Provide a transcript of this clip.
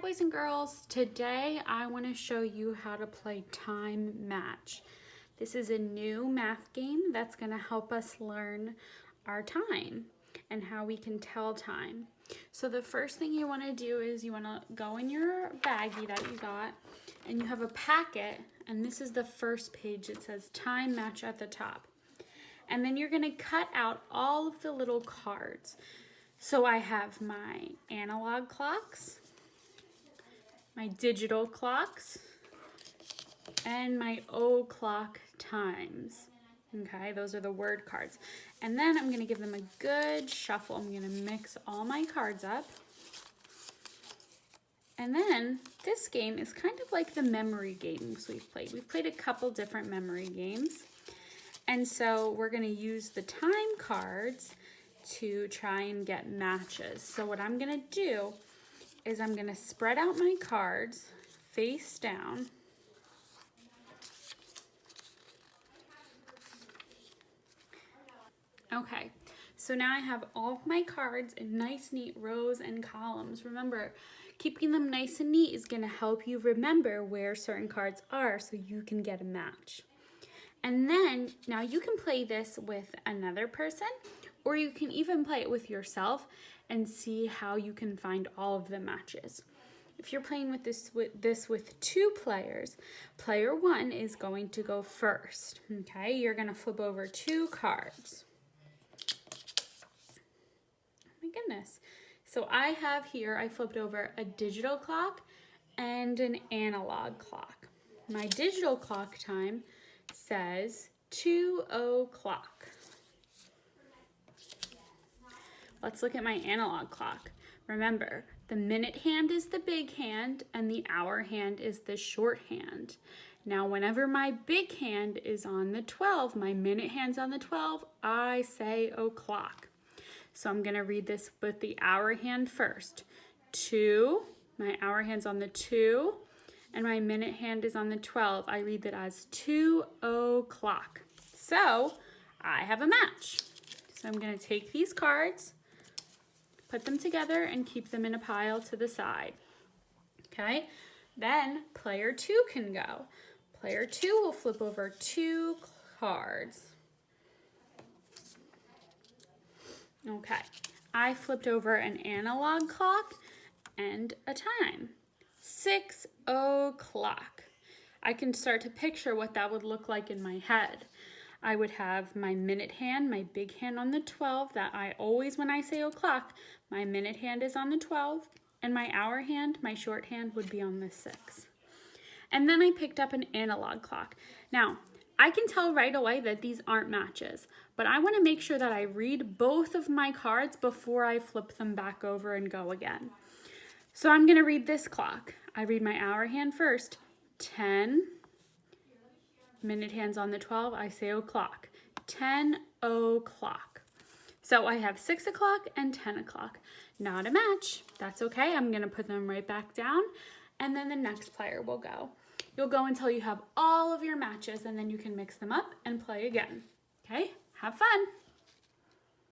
boys and girls, today I want to show you how to play time match. This is a new math game that's going to help us learn our time and how we can tell time. So the first thing you want to do is you want to go in your baggie that you got and you have a packet, and this is the first page. It says time match at the top. And then you're going to cut out all of the little cards. So I have my analog clocks, my digital clocks, and my o'clock times. Okay, those are the word cards. And then I'm gonna give them a good shuffle. I'm gonna mix all my cards up. And then this game is kind of like the memory games we've played. We've played a couple different memory games. And so we're gonna use the time cards to try and get matches. So what I'm gonna do is I'm gonna spread out my cards face down. Okay, so now I have all of my cards in nice, neat rows and columns. Remember, keeping them nice and neat is gonna help you remember where certain cards are so you can get a match. And then, now you can play this with another person, or you can even play it with yourself and see how you can find all of the matches. If you're playing with this with two players, player one is going to go first. Okay, you're gonna flip over two cards. Oh my goodness. So I have here, I flipped over a digital clock and an analog clock. My digital clock time says 2 o'clock. Let's look at my analog clock. Remember, the minute hand is the big hand and the hour hand is the short hand. Now, whenever my big hand is on the 12, my minute hand's on the 12, I say o'clock. So I'm gonna read this with the hour hand first. 2, my hour hand's on the 2, and my minute hand is on the 12. I read that as 2 o'clock. So I have a match. So I'm gonna take these cards, put them together, and keep them in a pile to the side. Okay, then player two can go. Player two will flip over two cards. Okay, I flipped over an analog clock and a time. 6 o'clock. I can start to picture what that would look like in my head. I would have my minute hand, my big hand on the 12, that I always, when I say o'clock, my minute hand is on the 12, and my hour hand, my short hand, would be on the 6. And then I picked up an analog clock. Now, I can tell right away that these aren't matches, but I want to make sure that I read both of my cards before I flip them back over and go again. So I'm going to read this clock. I read my hour hand first, 10. Minute hand's on the 12, I say o'clock. 10 o'clock. So I have 6 o'clock and 10 o'clock. Not a match. That's okay. I'm gonna put them right back down, and then the next player will go. You'll go until you have all of your matches, and then you can mix them up and play again. Okay? Have fun.